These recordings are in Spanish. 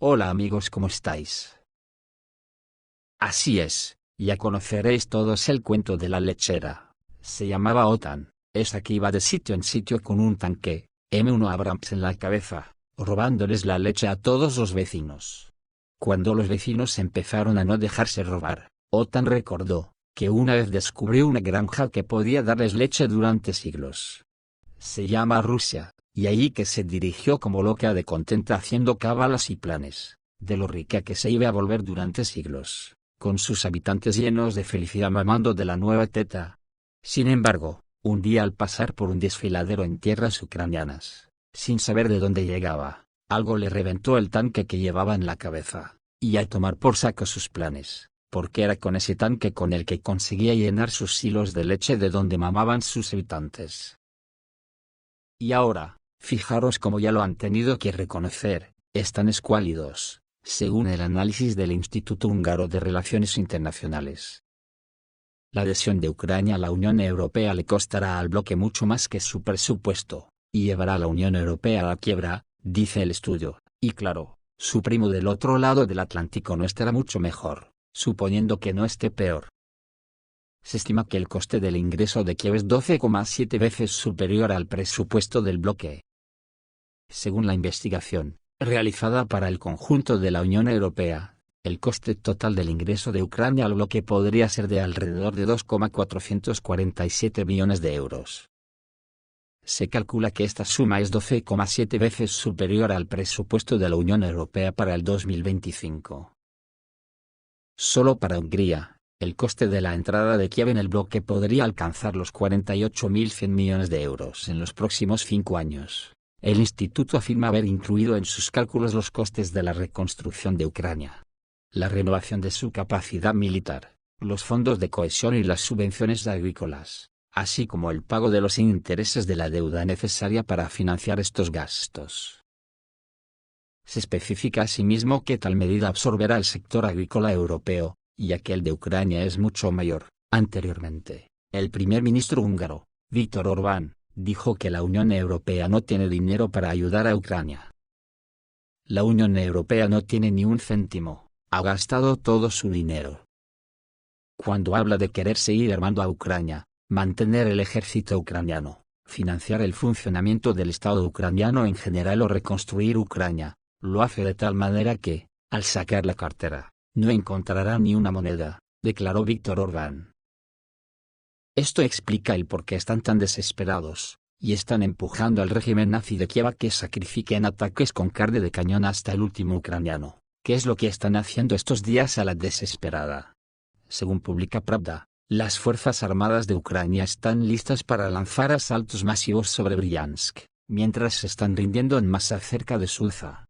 Hola amigos, ¿cómo estáis? Así es, ya conoceréis todos el cuento de la lechera. Se llamaba Otan, esa que iba de sitio en sitio con un tanque, M1 Abrams en la cabeza, robándoles la leche a todos los vecinos. Cuando los vecinos empezaron a no dejarse robar, Otan recordó que una vez descubrió una granja que podía darles leche durante siglos. Se llama Rusia, y allí que se dirigió como loca de contenta haciendo cábalas y planes, de lo rica que se iba a volver durante siglos, con sus habitantes llenos de felicidad mamando de la nueva teta. Sin embargo, un día al pasar por un desfiladero en tierras ucranianas, sin saber de dónde llegaba, algo le reventó el tanque que llevaba en la cabeza, y a tomar por saco sus planes, porque era con ese tanque con el que conseguía llenar sus silos de leche de donde mamaban sus habitantes. Y ahora, fijaros cómo ya lo han tenido que reconocer, están escuálidos, según el análisis del Instituto Húngaro de Relaciones Internacionales. La adhesión de Ucrania a la Unión Europea le costará al bloque mucho más que su presupuesto, y llevará a la Unión Europea a la quiebra, dice el estudio, y claro, su primo del otro lado del Atlántico no estará mucho mejor, suponiendo que no esté peor. Se estima que el coste del ingreso de Kiev es 12,7 veces superior al presupuesto del bloque. Según la investigación, realizada para el conjunto de la Unión Europea, el coste total del ingreso de Ucrania al bloque podría ser de alrededor de 2,447 millones de euros. Se calcula que esta suma es 12,7 veces superior al presupuesto de la Unión Europea para el 2025. Solo para Hungría, el coste de la entrada de Kiev en el bloque podría alcanzar los 48.100 millones de euros en los próximos 5 años. El instituto afirma haber incluido en sus cálculos los costes de la reconstrucción de Ucrania, la renovación de su capacidad militar, los fondos de cohesión y las subvenciones agrícolas, así como el pago de los intereses de la deuda necesaria para financiar estos gastos. Se especifica asimismo que tal medida absorberá el sector agrícola europeo, ya que el de Ucrania es mucho mayor. Anteriormente, el primer ministro húngaro, Viktor Orbán, dijo que la Unión Europea no tiene dinero para ayudar a Ucrania. La Unión Europea no tiene ni un céntimo, ha gastado todo su dinero. Cuando habla de querer seguir armando a Ucrania, mantener el ejército ucraniano, financiar el funcionamiento del Estado ucraniano en general o reconstruir Ucrania, lo hace de tal manera que, al sacar la cartera, no encontrará ni una moneda, declaró Viktor Orbán. Esto explica el por qué están tan desesperados, y están empujando al régimen nazi de Kiev a que sacrifique en ataques con carne de cañón hasta el último ucraniano, que es lo que están haciendo estos días a la desesperada. Según publica Pravda, las Fuerzas Armadas de Ucrania están listas para lanzar asaltos masivos sobre Briansk, mientras se están rindiendo en masa cerca de Sudzha.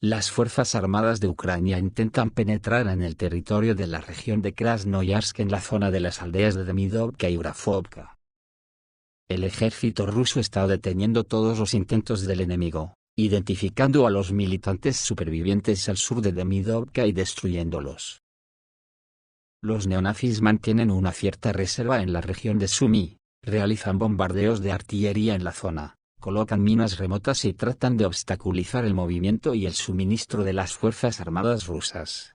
Las Fuerzas Armadas de Ucrania intentan penetrar en el territorio de la región de Krasnoyarsk en la zona de las aldeas de Demidovka y Urafovka. El ejército ruso está deteniendo todos los intentos del enemigo, identificando a los militantes supervivientes al sur de Demidovka y destruyéndolos. Los neonazis mantienen una cierta reserva en la región de Sumy, realizan bombardeos de artillería en la zona, colocan minas remotas y tratan de obstaculizar el movimiento y el suministro de las Fuerzas Armadas rusas.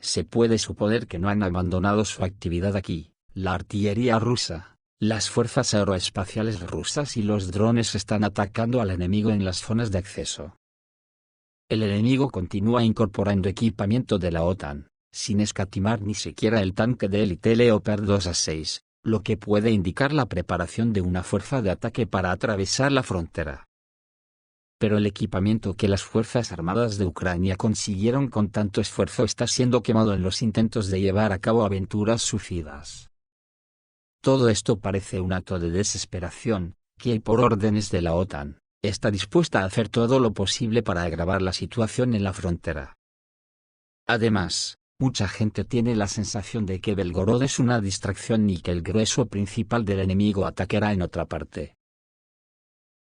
Se puede suponer que no han abandonado su actividad aquí. La artillería rusa, las fuerzas aeroespaciales rusas y los drones están atacando al enemigo en las zonas de acceso. El enemigo continúa incorporando equipamiento de la OTAN, sin escatimar ni siquiera el tanque de élite Leopard 2A6. Lo que puede indicar la preparación de una fuerza de ataque para atravesar la frontera. Pero el equipamiento que las Fuerzas Armadas de Ucrania consiguieron con tanto esfuerzo está siendo quemado en los intentos de llevar a cabo aventuras suicidas. Todo esto parece un acto de desesperación, que por órdenes de la OTAN, está dispuesta a hacer todo lo posible para agravar la situación en la frontera. Además, mucha gente tiene la sensación de que Belgorod es una distracción y que el grueso principal del enemigo atacará en otra parte.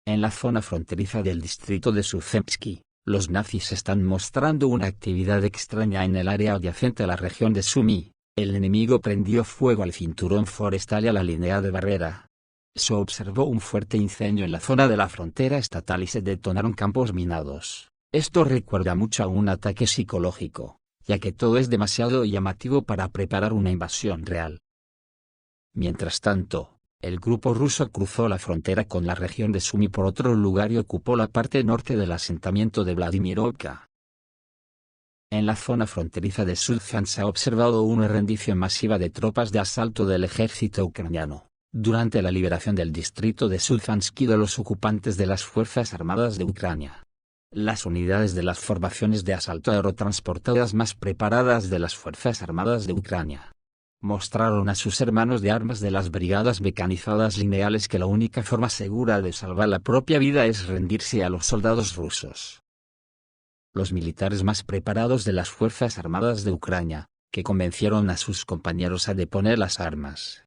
En la zona fronteriza del distrito de Suzemsky, los nazis están mostrando una actividad extraña en el área adyacente a la región de Sumy. El enemigo prendió fuego al cinturón forestal y a la línea de barrera. Se observó un fuerte incendio en la zona de la frontera estatal y se detonaron campos minados, Esto recuerda mucho a un ataque psicológico, ya que todo es demasiado llamativo para preparar una invasión real. Mientras tanto, el grupo ruso cruzó la frontera con la región de Sumy por otro lugar y ocupó la parte norte del asentamiento de Vladimirovka. En la zona fronteriza de Sudzhan se ha observado una rendición masiva de tropas de asalto del ejército ucraniano, durante la liberación del distrito de Sudzhansky de los ocupantes de las Fuerzas Armadas de Ucrania. Las unidades de las formaciones de asalto aerotransportadas más preparadas de las Fuerzas Armadas de Ucrania mostraron a sus hermanos de armas de las brigadas mecanizadas lineales que la única forma segura de salvar la propia vida es rendirse a los soldados rusos. Los militares más preparados de las Fuerzas Armadas de Ucrania, que convencieron a sus compañeros a deponer las armas,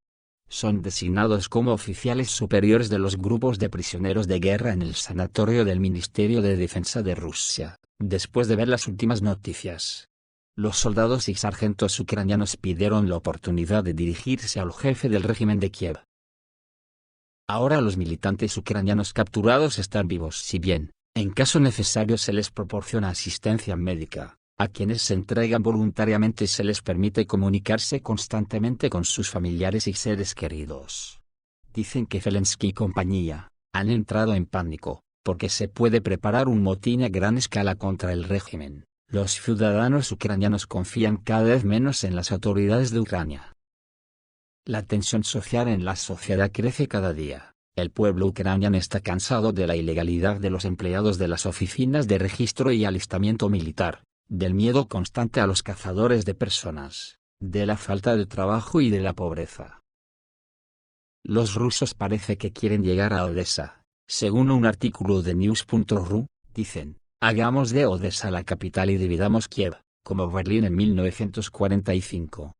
son designados como oficiales superiores de los grupos de prisioneros de guerra en el sanatorio del Ministerio de Defensa de Rusia. Después de ver las últimas noticias, los soldados y sargentos ucranianos pidieron la oportunidad de dirigirse al jefe del régimen de Kiev. Ahora los militantes ucranianos capturados están vivos, si bien, en caso necesario se les proporciona asistencia médica. A quienes se entregan voluntariamente se les permite comunicarse constantemente con sus familiares y seres queridos. Dicen que Zelensky y compañía han entrado en pánico, porque se puede preparar un motín a gran escala contra el régimen. Los ciudadanos ucranianos confían cada vez menos en las autoridades de Ucrania. La tensión social en la sociedad crece cada día. El pueblo ucraniano está cansado de la ilegalidad de los empleados de las oficinas de registro y alistamiento militar, del miedo constante a los cazadores de personas, de la falta de trabajo y de la pobreza. Los rusos parece que quieren llegar a Odessa. Según un artículo de news.ru, dicen: hagamos de Odessa la capital y dividamos Kiev, como Berlín en 1945.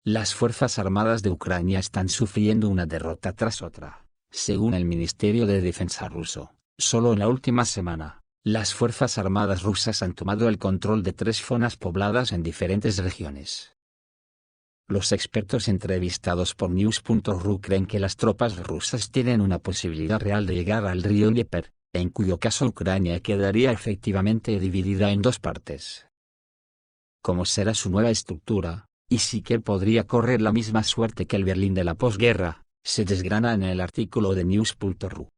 Las Fuerzas Armadas de Ucrania están sufriendo una derrota tras otra. Según el Ministerio de Defensa ruso, solo en la última semana, las Fuerzas Armadas rusas han tomado el control de 3 zonas pobladas en diferentes regiones. Los expertos entrevistados por news.ru creen que las tropas rusas tienen una posibilidad real de llegar al río Dnieper, en cuyo caso Ucrania quedaría efectivamente dividida en 2 partes. ¿Cómo será su nueva estructura, y si Kiev podría correr la misma suerte que el Berlín de la posguerra? Se desgrana en el artículo de news.ru.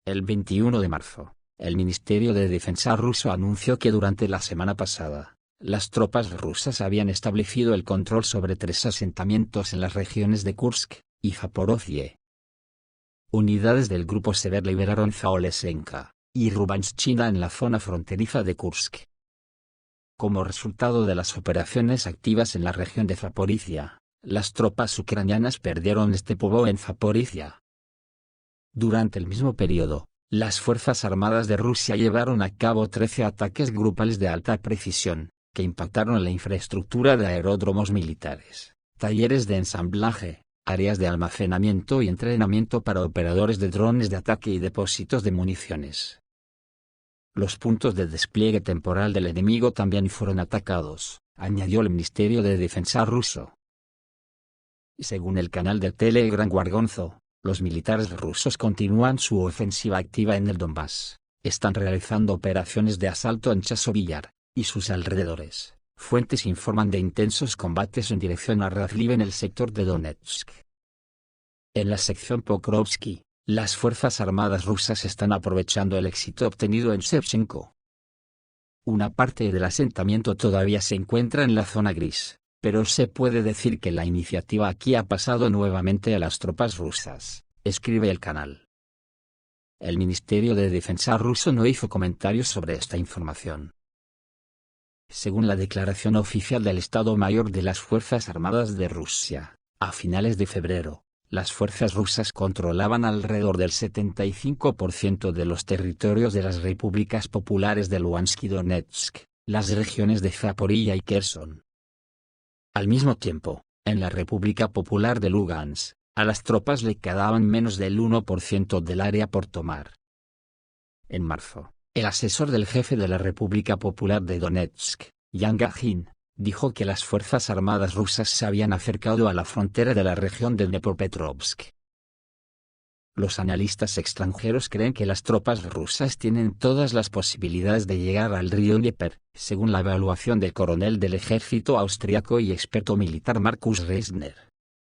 El 21 de marzo, el Ministerio de Defensa ruso anunció que durante la semana pasada, las tropas rusas habían establecido el control sobre 3 asentamientos en las regiones de Kursk y Zaporozhye. Unidades del grupo Sever liberaron Zaoleshenka y Rubanshchina en la zona fronteriza de Kursk. Como resultado de las operaciones activas en la región de Zaporizhia, las tropas ucranianas perdieron Stepovo en Zaporizhia. Durante el mismo periodo, las Fuerzas Armadas de Rusia llevaron a cabo 13 ataques grupales de alta precisión, que impactaron la infraestructura de aeródromos militares, talleres de ensamblaje, áreas de almacenamiento y entrenamiento para operadores de drones de ataque y depósitos de municiones. Los puntos de despliegue temporal del enemigo también fueron atacados, añadió el Ministerio de Defensa ruso. Según el canal de Telegram Wargonzo, los militares rusos continúan su ofensiva activa en el Donbass, están realizando operaciones de asalto en Chasiv y sus alrededores. Fuentes informan de intensos combates en dirección a Razliv en el sector de Donetsk. En la sección Pokrovsky, las Fuerzas Armadas rusas están aprovechando el éxito obtenido en Shevchenko. Una parte del asentamiento todavía se encuentra en la zona gris, pero se puede decir que la iniciativa aquí ha pasado nuevamente a las tropas rusas, escribe el canal. El Ministerio de Defensa ruso no hizo comentarios sobre esta información. Según la declaración oficial del Estado Mayor de las Fuerzas Armadas de Rusia, a finales de febrero, las fuerzas rusas controlaban alrededor del 75% de los territorios de las repúblicas populares de Luhansk y Donetsk, las regiones de Zaporilla y Kherson. Al mismo tiempo, en la República Popular de Lugansk, a las tropas le quedaban menos del 1% del área por tomar. En marzo, el asesor del jefe de la República Popular de Donetsk, Yan Gajin, dijo que las Fuerzas Armadas rusas se habían acercado a la frontera de la región de Dnepropetrovsk. Los analistas extranjeros creen que las tropas rusas tienen todas las posibilidades de llegar al río Dnieper, según la evaluación del coronel del ejército austriaco y experto militar Markus Reisner.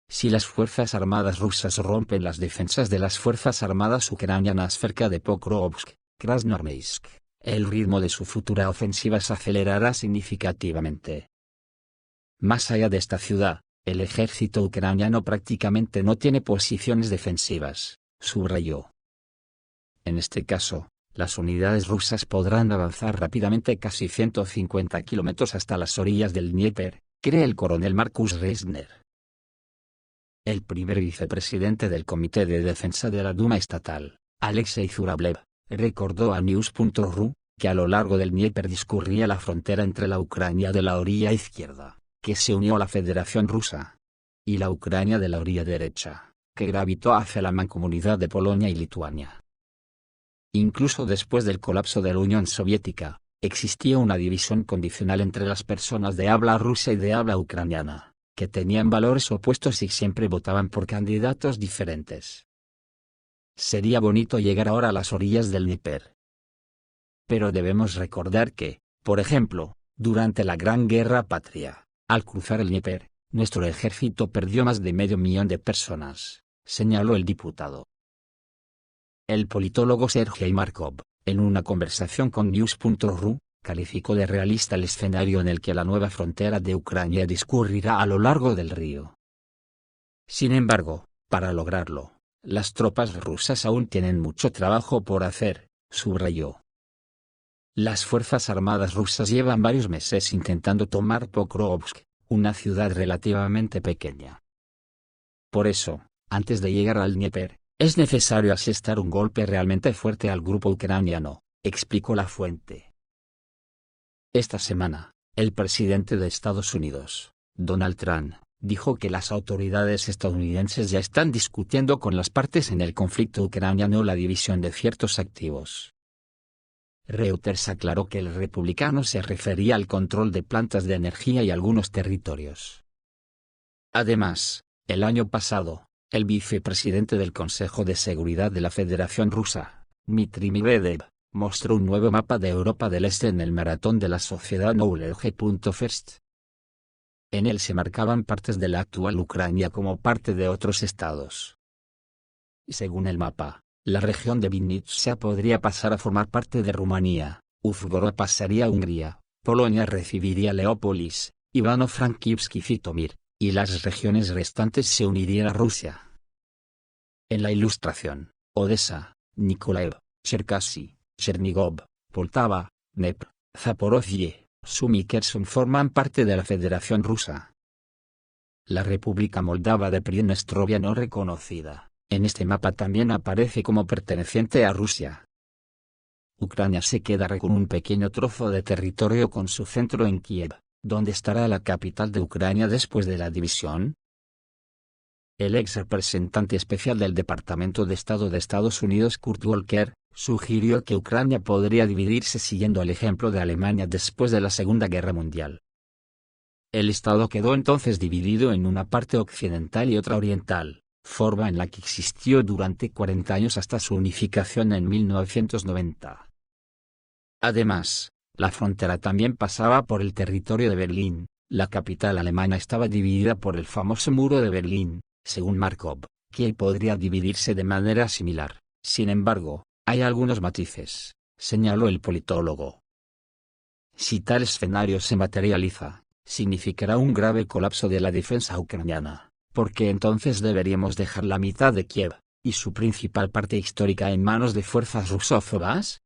Si las fuerzas armadas rusas rompen las defensas de las fuerzas armadas ucranianas cerca de Pokrovsk, Krasnoarmeysk, el ritmo de su futura ofensiva se acelerará significativamente. Más allá de esta ciudad, el ejército ucraniano prácticamente no tiene posiciones defensivas, subrayó. En este caso, las unidades rusas podrán avanzar rápidamente casi 150 kilómetros hasta las orillas del Dnieper, cree el coronel Markus Reisner. El primer vicepresidente del Comité de Defensa de la Duma Estatal, Alexei Zurablev, recordó a News.ru, que a lo largo del Dnieper discurría la frontera entre la Ucrania de la orilla izquierda, que se unió a la Federación Rusa, y la Ucrania de la orilla derecha, que gravitó hacia la mancomunidad de Polonia y Lituania. Incluso después del colapso de la Unión Soviética, existía una división condicional entre las personas de habla rusa y de habla ucraniana, que tenían valores opuestos y siempre votaban por candidatos diferentes. Sería bonito llegar ahora a las orillas del Dnieper. Pero debemos recordar que, por ejemplo, durante la Gran Guerra Patria, al cruzar el Dnieper, nuestro ejército perdió más de 500.000 de personas, señaló el diputado. El politólogo Sergei Markov, en una conversación con News.ru, calificó de realista el escenario en el que la nueva frontera de Ucrania discurrirá a lo largo del río. Sin embargo, para lograrlo, las tropas rusas aún tienen mucho trabajo por hacer, subrayó. Las fuerzas armadas rusas llevan varios meses intentando tomar Pokrovsk, una ciudad relativamente pequeña. Por eso, antes de llegar al Dnieper, es necesario asestar un golpe realmente fuerte al grupo ucraniano, explicó la fuente. Esta semana, el presidente de Estados Unidos, Donald Trump, dijo que las autoridades estadounidenses ya están discutiendo con las partes en el conflicto ucraniano la división de ciertos activos. Reuters aclaró que el republicano se refería al control de plantas de energía y algunos territorios. Además, el año pasado, el vicepresidente del Consejo de Seguridad de la Federación Rusa, Dmitry Medvedev, mostró un nuevo mapa de Europa del Este en el maratón de la sociedad Knowledge.First. En él se marcaban partes de la actual Ucrania como parte de otros estados. Según el mapa, la región de Vinnytsia podría pasar a formar parte de Rumanía, Uzhgorod pasaría a Hungría, Polonia recibiría Leópolis, Ivano-Frankivsk y Zitomir, y las regiones restantes se unirían a Rusia. En la ilustración, Odessa, Nikolaev, Cherkasy, Chernigov, Poltava, Dnepr, Zaporozhye, Sumy y Kherson forman parte de la Federación Rusa. La República Moldava de Pridnestrovia no reconocida, en este mapa también aparece como perteneciente a Rusia. Ucrania se quedará con un pequeño trozo de territorio con su centro en Kiev, donde estará la capital de Ucrania después de la división. El ex representante especial del Departamento de Estado de Estados Unidos Kurt Volker, sugirió que Ucrania podría dividirse siguiendo el ejemplo de Alemania después de la Segunda Guerra Mundial. El Estado quedó entonces dividido en una parte occidental y otra oriental, forma en la que existió durante 40 años hasta su unificación en 1990. Además, la frontera también pasaba por el territorio de Berlín, la capital alemana estaba dividida por el famoso muro de Berlín, según Markov, que podría dividirse de manera similar. Sin embargo, hay algunos matices, señaló el politólogo. Si tal escenario se materializa, significará un grave colapso de la defensa ucraniana, porque entonces deberíamos dejar la mitad de Kiev, y su principal parte histórica en manos de fuerzas rusófobas.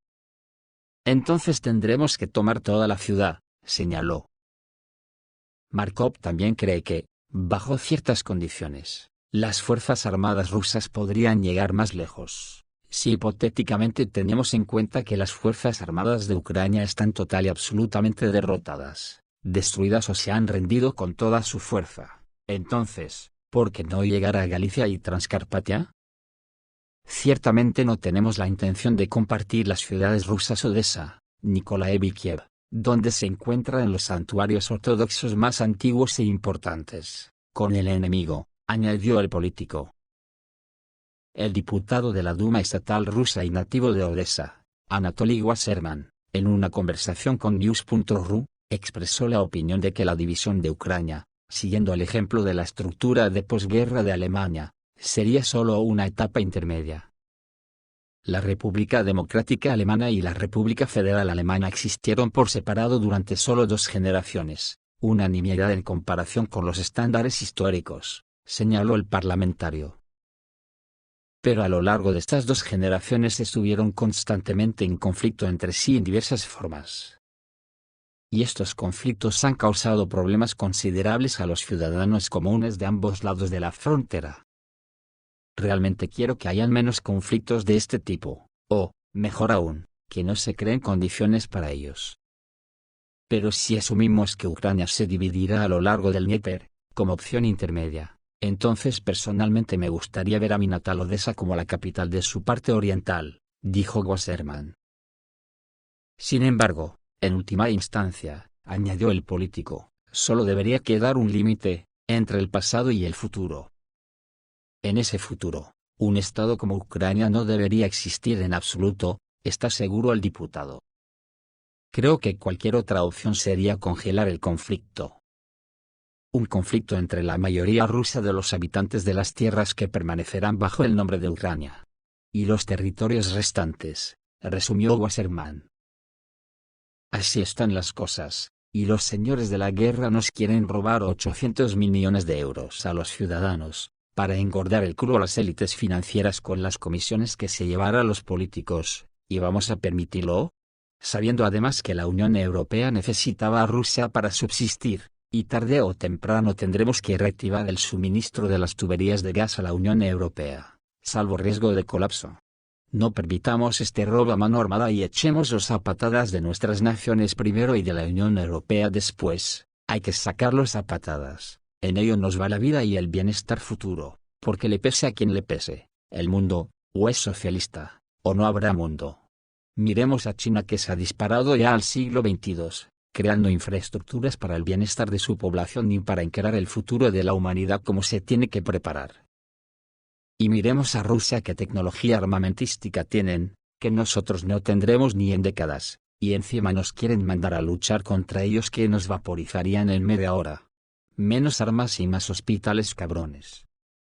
Entonces tendremos que tomar toda la ciudad, señaló. Markov también cree que, bajo ciertas condiciones, las fuerzas armadas rusas podrían llegar más lejos, si hipotéticamente tenemos en cuenta que las fuerzas armadas de Ucrania están total y absolutamente derrotadas, destruidas o se han rendido con toda su fuerza. Entonces, ¿por qué no llegar a Galicia y Transcarpatia? Ciertamente no tenemos la intención de compartir las ciudades rusas Odessa, Nikolaev y Kiev, donde se encuentran los santuarios ortodoxos más antiguos e importantes, con el enemigo, añadió el político. El diputado de la Duma estatal rusa y nativo de Odessa, Anatoly Wasserman, en una conversación con News.ru, expresó la opinión de que la división de Ucrania, siguiendo el ejemplo de la estructura de posguerra de Alemania, sería solo una etapa intermedia. La República Democrática Alemana y la República Federal Alemana existieron por separado durante solo 2 generaciones, una nimiedad en comparación con los estándares históricos, señaló el parlamentario. Pero a lo largo de estas 2 generaciones estuvieron constantemente en conflicto entre sí en diversas formas. Y estos conflictos han causado problemas considerables a los ciudadanos comunes de ambos lados de la frontera. Realmente quiero que hayan menos conflictos de este tipo, o, mejor aún, que no se creen condiciones para ellos. Pero si asumimos que Ucrania se dividirá a lo largo del Dnieper, como opción intermedia, entonces personalmente me gustaría ver a mi natal Odessa como la capital de su parte oriental, dijo Wasserman. Sin embargo, en última instancia, añadió el político, solo debería quedar un límite entre el pasado y el futuro. En ese futuro, un Estado como Ucrania no debería existir en absoluto, está seguro el diputado. Creo que cualquier otra opción sería congelar el conflicto. Un conflicto entre la mayoría rusa de los habitantes de las tierras que permanecerán bajo el nombre de Ucrania y los territorios restantes, resumió Wasserman. Así están las cosas, y los señores de la guerra nos quieren robar 800.000 millones de euros a los ciudadanos, para engordar el culo a las élites financieras con las comisiones que se llevará a los políticos, ¿y vamos a permitirlo? Sabiendo además que la Unión Europea necesitaba a Rusia para subsistir, y tarde o temprano tendremos que reactivar el suministro de las tuberías de gas a la Unión Europea, salvo riesgo de colapso. No permitamos este robo a mano armada y echémoslos a patadas de nuestras naciones primero y de la Unión Europea después. Hay que sacarlos a patadas, en ello nos va la vida y el bienestar futuro, porque le pese a quien le pese, el mundo, o es socialista, o no habrá mundo. Miremos a China que se ha disparado ya al siglo XXII, creando infraestructuras para el bienestar de su población y para encarar el futuro de la humanidad como se tiene que preparar. Y miremos a Rusia qué tecnología armamentística tienen, que nosotros no tendremos ni en décadas, y encima nos quieren mandar a luchar contra ellos que nos vaporizarían en media hora. Menos armas y más hospitales cabrones.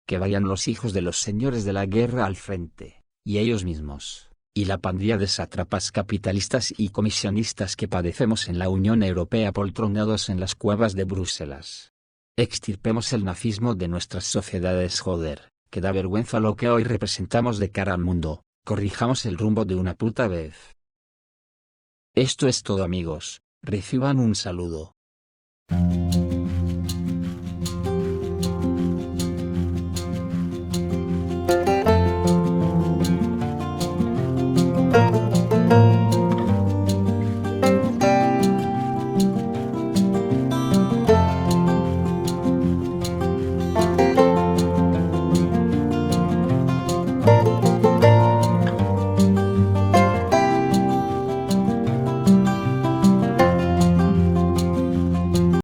Que vayan los hijos de los señores de la guerra al frente, y ellos mismos, y la pandilla de sátrapas capitalistas y comisionistas que padecemos en la Unión Europea poltronados en las cuevas de Bruselas. Extirpemos el nazismo de nuestras sociedades, joder. Que da vergüenza lo que hoy representamos de cara al mundo, corrijamos el rumbo de una puta vez. Esto es todo amigos, reciban un saludo.